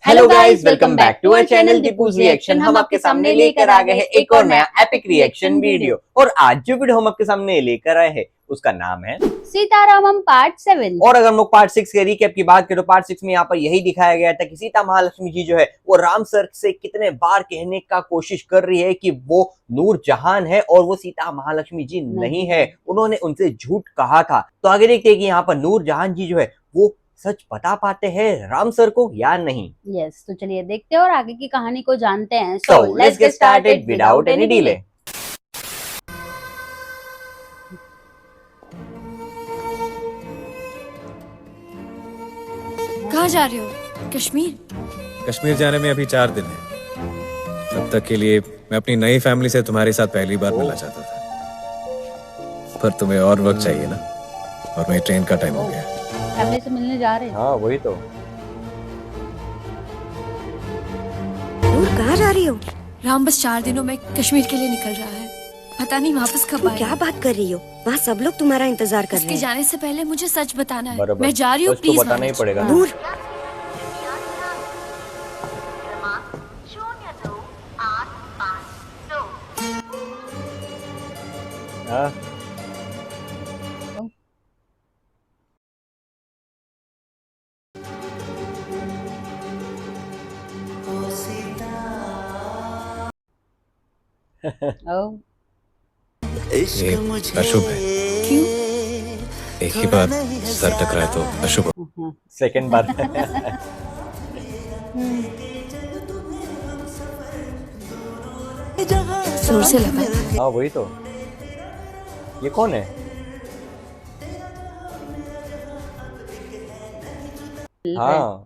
Hello guys, welcome back to our channel Deepu's reaction. हम आपके सामने लेकर आ गए हैं एक और नया एपिक रिएक्शन वीडियो। और आज जो वीडियो हम आपके सामने लेकर आए हैं उसका नाम है सीतारामम पार्ट 7। और अगर हम लोग पार्ट 6 के रिकैप की बात करें तो पार्ट 6 में यहाँ पर यही दिखाया गया था कि सीता महालक्ष्मी जी जो है वो राम सर से कितने बार कहने का कोशिश कर रही है कि वो नूरजहान है और वो सीता महालक्ष्मी जी नहीं है। उन्होंने उनसे झूठ कहा था। तो आगे देखते हैं कि यहाँ पर नूरजहान जी जो है वो सच बता पाते हैं राम सर को या नहीं। यस, तो चलिए देखते हैं और आगे की कहानी को जानते हैं। So let's get started without any delay. कहाँ जा रहे हो? कश्मीर? कश्मीर जाने में अभी 4 दिन है। तब तक के लिए मैं अपनी नई फैमिली से तुम्हारे साथ पहली बार मिलना चाहता था, पर तुम्हें और वक्त चाहिए ना, और मेरी ट्रेन का टाइम हो गया। फैमिली से मिलने जा रहे हैं। हाँ वही तो। दूर कहाँ जा रही हो? राम बस 4 दिनों में कश्मीर के लिए निकल रहा है। पता नहीं वापस कब तुम आएगा। क्या बात कर रही हो? वहाँ सब लोग तुम्हारा इंतजार कर रहे उसके हैं। जाने से पहले मुझे सच बताना है। बराबर। मैं जा रही हूँ, तो उसको प्लीज बताना ही पड़ेगा। दूर हाँ। ओह, ये अशुभ है। क्यों? एक ही बार सर टकराए तो अशुभ। सेकंड बार। जोर से लगा। हाँ वही तो। ये कौन है? हाँ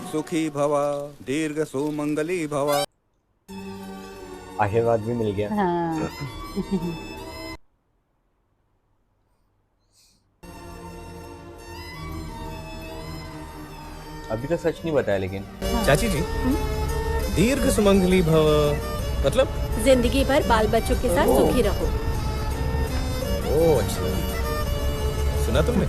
सुखी भवा दीर्घ सुमंगली भवा। आशीर्वाद भी मिल गया। हाँ। अभी तक सच नहीं बताया लेकिन। चाची जी, दीर्घ सुमंगली भव मतलब? जिंदगी भर बाल बच्चों के साथ सुखी रहो। ओह अच्छा, सुना तुमने?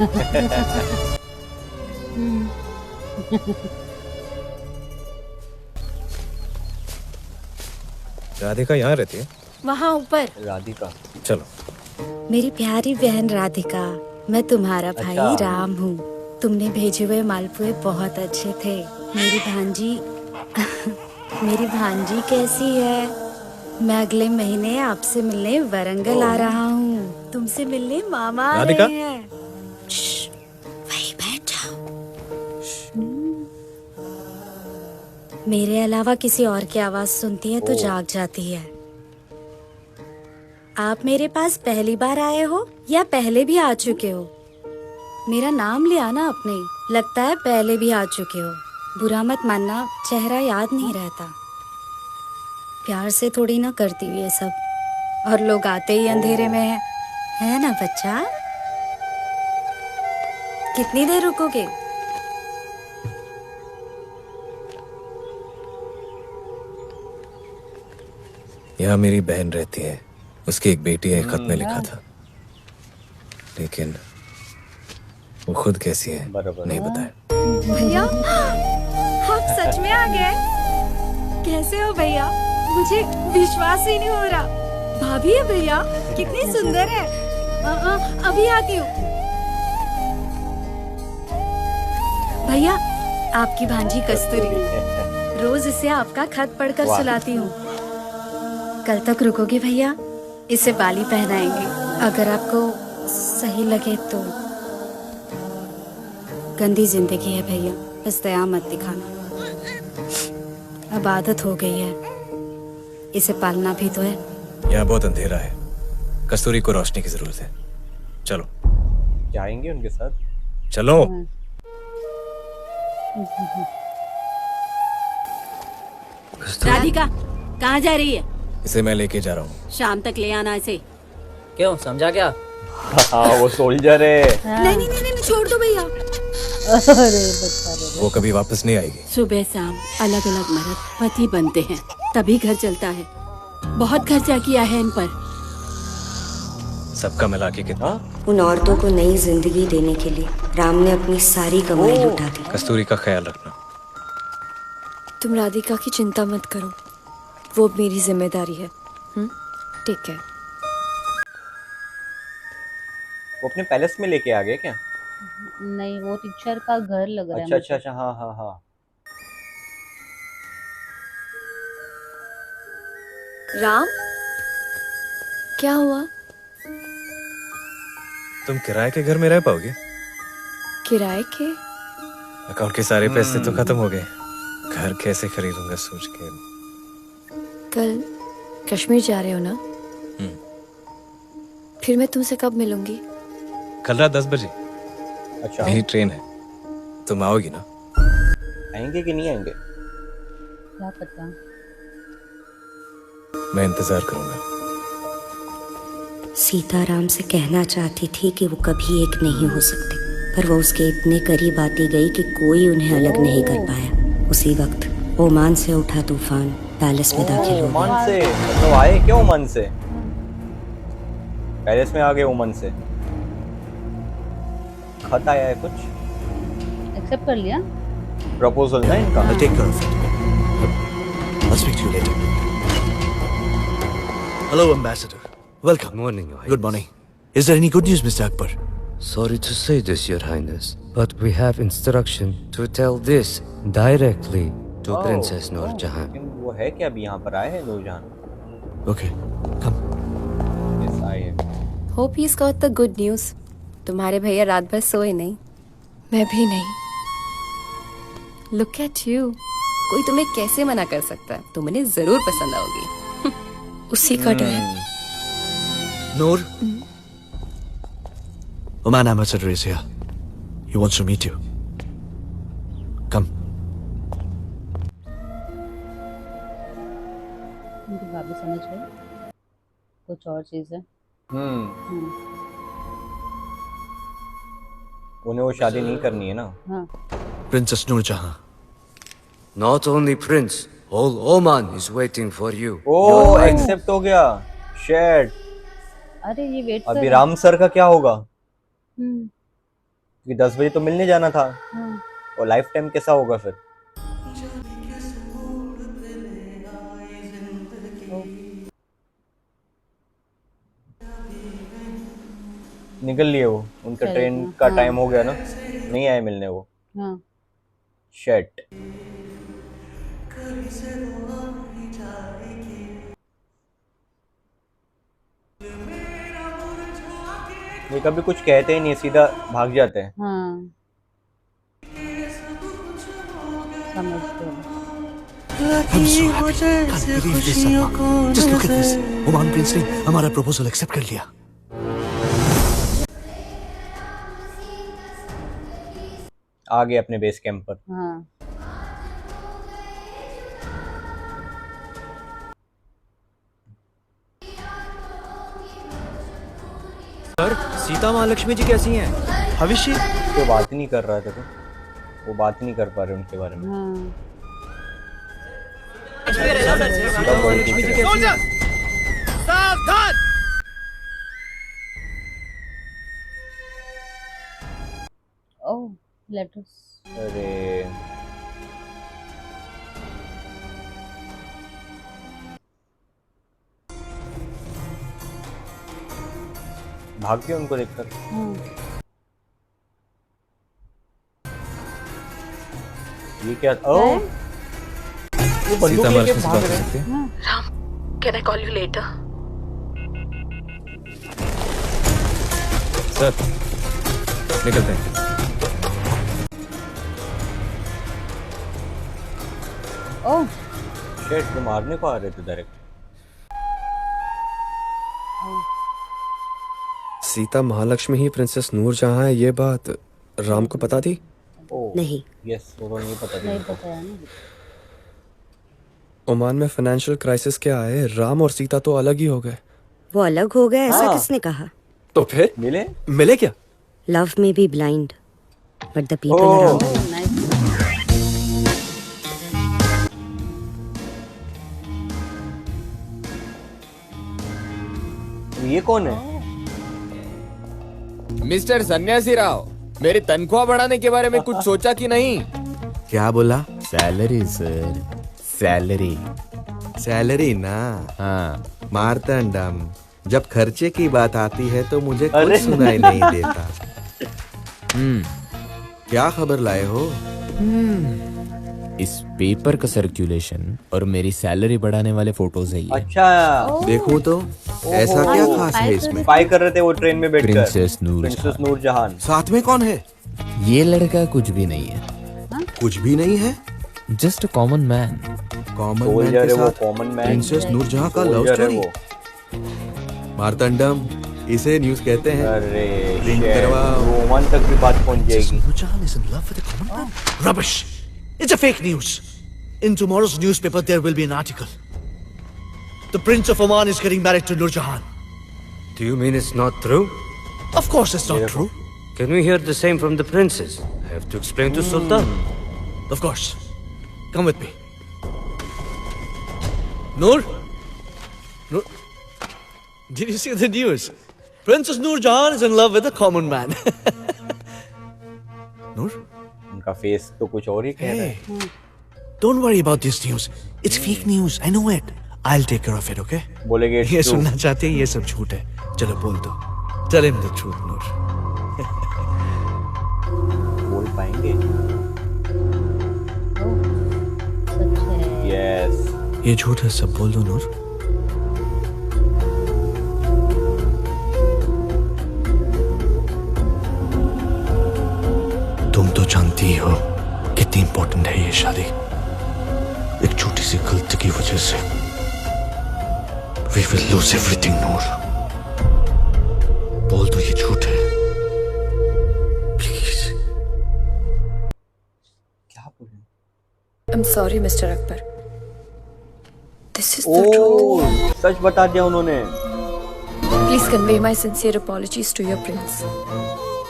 राधिका यहाँ रहती है? वहाँ ऊपर। राधिका। चलो। मेरी प्यारी बहन राधिका, मैं तुम्हारा भाई अच्छा। राम हूँ। तुमने भेजे हुए मालपुए बहुत अच्छे थे। मेरी भांजी मेरी भांजी कैसी है? मैं अगले महीने आपसे मिलने वरंगल आ रहा हूँ। तुमसे मिलने मामा आ राधिका? रहे हैं। श्श, वहीं बैठ जाओ। मेरे अलावा किसी और की आवाज सुनती है तो जाग जाती है। आप मेरे पास पहली बार आए हो या पहले भी आ चुके हो? मेरा नाम लिया ना आपने, लगता है पहले भी आ चुके हो। बुरा मत मानना, चेहरा याद नहीं रहता। प्यार से थोड़ी ना करती हूँ ये सब, और लोग आते ही अंधेरे में है ना बच्चा? कितनी देर रुकोगे? यहाँ मेरी बहन रहती है, उसकी एक बेटी है। खत में लिखा था, लेकिन वो खुद कैसी है बराबर। नहीं बताया। भैया, आप सच में आ गए? कैसे हो भैया? मुझे विश्वास ही नहीं हो रहा। भाभी है भैया, कितनी सुंदर है। अभी आती हूँ। भैया, आपकी भांजी कस्तूरी, रोज इसे आपका खत पढ़कर वाह। सुलाती हूँ। कल तक रुकोगे भैया? इसे बाली पहनाएंगे, अगर आपको सही लगे तो। गंदी जिंदगी है भैया, बस दया मत दिखाना। अब आदत हो गई है, इसे पालना भी तो है। यहाँ बहुत अंधेरा है, कस्तूरी को रोशनी की जरूरत है। चलो जाएंगे उनके साथ। चलो। राधिका कहाँ जा रही है? इसे मैं लेके जा रहा हूँ। शाम तक ले आना इसे। क्यों, समझा क्या? हाँ वो सोल्जर है। नहीं नहीं नहीं नहीं, छोड़ दो भैया। अरे बच्चा रे। वो कभी वापस नहीं आएगी। सुबह शाम अलग अलग मर्द पति बनते हैं, तभी घर चलता है। बहुत खर्चा किया है इन पर। सबका मिला के कितना? उन औरतों को नई जिंदगी देने के लिए राम ने अपनी सारी कमाई लुटा दी। कस्तूरी का ख्याल रखना। तुम राधिका की चिंता मत करो, वो मेरी जिम्मेदारी है। ठीक है। वो अपने पैलेस में लेके आ गए क्या? नहीं, वो टीचर का घर लग रहा है अच्छा मुझे। अच्छा अच्छा, हाँ हाँ हाँ। राम, क्या हुआ? तुम किराए के घर में रह पाओगे? किराए के? अकाउंट के सारे पैसे तो खत्म हो गए, घर कैसे खरीदूंगा सोच के। कल कश्मीर जा रहे हो ना? फिर मैं तुमसे कब मिलूंगी? कल रात 10 बजे अच्छा, मेरी ट्रेन है, तुम आओगी ना? आएंगे कि नहीं आएंगे? क्या पता। मैं इंतजार करूंगा। सीता राम से कहना चाहती थी कि वो कभी एक नहीं हो सकते, पर वो उसके इतने करीब आती गई कि कोई उन्हें अलग नहीं कर पाया। उसी वक्त ओमान से उठा तूफान पैलेस में दाखिल हो गया। ओमान से मतलब आए क्या? ओमान से पैलेस में आ गए? ओमान से खत आया है कुछ? एक्सेप्ट कर लिया? प्रपोजल ना इनका? I'll take care of it. I'll speak to you later. Hello, Ambassador. Welcome. Good morning, Your Good morning. Is there any good news, Mr. Akbar? Sorry to say this, Your Highness, but we have instruction to tell this directly to Princess Noor Jahan. लेकिन वो है क्या अभी यहाँ पर आए हैं Noorjahan? Okay, come. Yes, आए हैं। Hope he got the good news. तुम्हारे भैया रात भर सोए नहीं। मैं भी नहीं। लुक एट यू, कोई तुम्हें कैसे मना कर सकता है? तुम उन्हें जरूर पसंद आओगी। उसी का डर है। Noor? Oman Ambassador is here. He wants to meet you. Come. उनकी बात भी समझ गई, कुछ और चीज है। उन्हें वो शादी नहीं करनी है ना? हाँ। Princess Noor Jahan. Not only Prince, whole Oman is waiting for you. ओ एक्सेप्ट हो गया। शेट। अरे ये वेट अभी राम सर का क्या होगा? हम्म, क्योंकि 10 बजे तो मिलने जाना था, हाँ। और लाइफ टाइम कैसा होगा फिर? निकल लिए वो, उनका चले ट्रेन गए, का हाँ। टाइम हो गया ना, नहीं आए मिलने वो। हाँ। शेट। ये कभी कुछ कहते ही नहीं, सीधा भाग जाते हैं। हाँ, समझ गए। I'm so happy. Can't believe this, Salman. Just look at this. Oman Prince ने हमारा proposal accept कर लिया. आ गए अपने बेस कैंप पर। हाँ। सर, सीता महालक्ष्मी जी कैसी हैं? भविष्य वो बात ही नहीं कर रहा था, तो वो बात ही नहीं कर पा रहे उनके बारे में। हाँ। महालक्ष्मी जी कैसी हैं? सावधान! ओह, लेटर्स। अरे भाग गए उनको देखकर। हाँ। ये क्या? ओ ये बंदूक सीता लेके महालक्ष्मी से भाग बात कर रहे हैं। सकते हैं? Can I call you later? Sir, निकलते हैं। ओह, शेट, वो मारने को आ रहे थे डायरेक्ट। सीता महालक्ष्मी ही प्रिंसेस नूरजहां है, ये बात राम को पता थी? नहीं। यस, वो तो नहीं पता नहीं था। पता है ना। ओमान में फाइनेंशियल क्राइसिस क्या आए, राम और सीता तो अलग ही हो गए। वो अलग हो गए ऐसा हाँ। किसने कहा? तो फिर मिले? मिले क्या? लव में be blind. but the people Oh. around her. ये कौन है? मिस्टर सन्यासी राव, मेरी तनख्वाह बढ़ाने के बारे में कुछ सोचा कि नहीं? क्या बोला? Salary sir, salary. सैलरी ना? हाँ। मार्तंडम, जब खर्चे की बात आती है तो मुझे कुछ अरे। सुनाई नहीं देता। क्या खबर लाए हो? इस पेपर का सर्कुलेशन और मेरी सैलरी बढ़ाने वाले फोटोज है ये। अच्छा, देखो तो ऐसा क्या खास है इसमें? स्पाई कर रहे थे वो ट्रेन में बैठकर। Princess princess Noorjahan. साथ में कौन है? ये लड़का कुछ भी नहीं है, कुछ भी नहीं है? Just a common man. Common man soldier के है वो, साथ कॉमन मैन। प्रिंसेस नूरजहां का लव सोल्जर है स्टोरी। वो। मार्तंडम, इसे न्यूज़ कहते हैं। अरे लिंक shit, करवाओ। रोमन तक भी बात पहुंच जाएगी। Nurjahan is in love with a common man? Rubbish! It's a fake news. In tomorrow's newspaper, there will be an article. The Prince of Oman is getting married to Nurjahan. Do you mean it's not true? Of course, it's not true. Can we hear the same from the princess? I have to explain to Sultan. Of course. Come with me. Noor? Noor? Did you see the news? Princess Nurjahan is in love with a common man. Noor? उनका face तो कुछ और ही कह रहा है। Hey, don't worry about this news. It's fake news. I know it. I'll take care of it, okay? बोलेगे ये सुनना चाहते हैं, ये सब झूठ है। चलो बोल दो। Tell him the truth, Noor. बोल पाएंगे? सच है। यस। ये झूठ है, सब बोल दो, नूर। तुम तो जानती ही हो कितनी इंपॉर्टेंट है ये शादी। एक छोटी सी गलती की वजह से we will lose everything, नूर। बोल दो ये झूठ है, प्लीज। क्या बोले? I'm sorry, Mr. Akbar. This is the truth. ओह, सच बता दिया उन्होंने। Please convey my sincere apologies to your prince.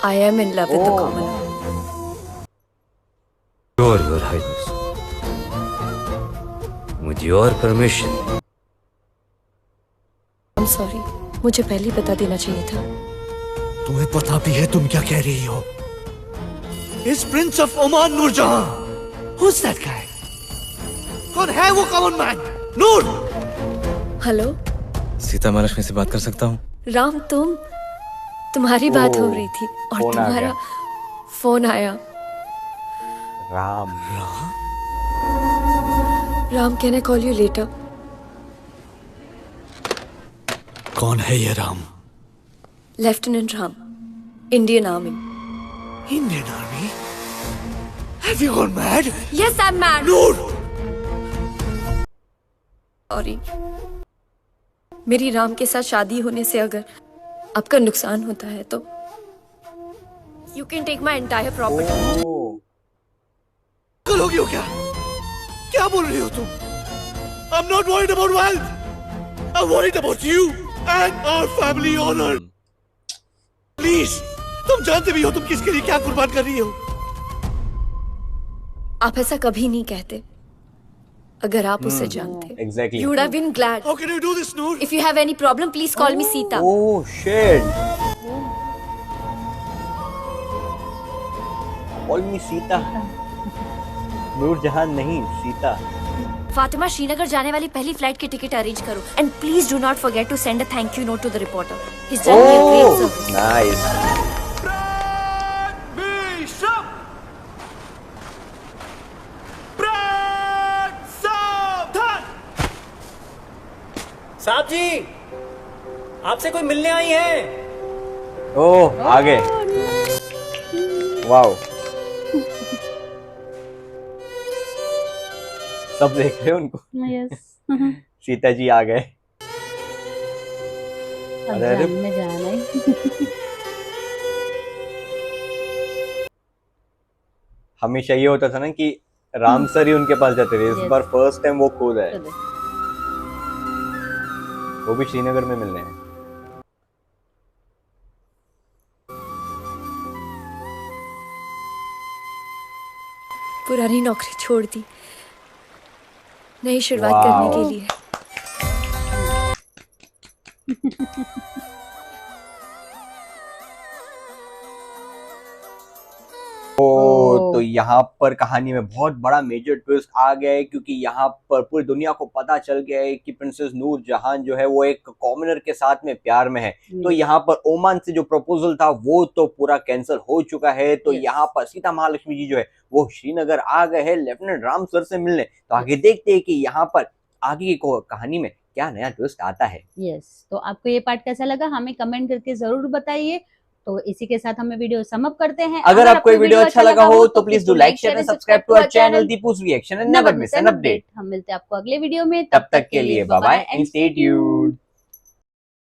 I am in love with the commoner. Sure, Your Highness. With your permission. I'm sorry. मुझे पहले ही बता देना चाहिए था। तुम्हें पता भी है तुम क्या कह रही हो? इस prince of Oman Noorjahan, who's that guy? कौन है वो common man? Noor! Hello Sita Mahalakshmi से बात कर सकता हूँ? राम, तुम्हारी बात हो रही थी और फोन आ तुम्हारा फोन आया। Ram. Ram, can I call you later? कौन है ये Ram? Lieutenant Ram, Indian army. Indian army? Have you gone mad? Yes, I'm mad. Noor! Sorry. मेरी राम के साथ शादी होने से अगर आपका नुकसान होता है तो you can take my entire property. कल हो गई हो क्या? क्या बोल रही हो तुम? I'm not worried about wealth. I'm worried about you and our family honor. Please, तुम जानते भी हो तुम किसके लिए क्या कुर्बान कर रही हो। आप ऐसा कभी नहीं कहते। अगर आप उसे जानते, Exactly. you would have been glad. How can you do this, Noor? If you have any problem, please call me Sita. Oh shit. Call me Sita. Noorjahan नहीं, सीता। फातिमा, श्रीनगर जाने वाली पहली फ्लाइट की टिकट अरेंज करो and please do not forget to send a thank you note to the reporter. He is done me a great service. Nice. साहब जी, आपसे कोई मिलने आई है। ओह, आ गए। वाओ। सब देख रहे हो उनको। यस। सीता जी आ गए। अब जानने जाना है। हमेशा ये होता था ना कि राम सर ही उनके पास जाते थे। इस बार फर्स्ट टाइम वो खुद है। वो भी श्रीनगर में मिलने हैं। पुरानी नौकरी छोड़ दी नई शुरुआत करने के लिए। तो यहाँ पर कहानी में बहुत बड़ा मेजर ट्विस्ट आ गया है, क्योंकि यहाँ पर पूरी दुनिया को पता चल गया है कि प्रिंसेस नूर जहां जो है वो एक कॉमनर के साथ में प्यार में है। तो यहाँ पर ओमान से जो प्रपोजल था वो तो पूरा कैंसिल हो चुका है। तो यहाँ पर सीता महालक्ष्मी जी जो है वो श्रीनगर आ गए हैं लेफ्टिनेंट राम सर से मिलने। तो आगे देखते हैं कि यहाँ पर आगे की कहानी में क्या नया ट्विस्ट आता है। यस, तो आपको ये पार्ट कैसा लगा हमें कमेंट करके जरूर बताइए। तो इसी के साथ हमें वीडियो सम अप करते हैं। अगर आपको ये वीडियो अच्छा लगा हो तो please do like share and subscribe to our channel Deepu's reaction and never miss an update. हम मिलते हैं आपको अगले वीडियो में, तब तक के लिए bye bye and stay tuned.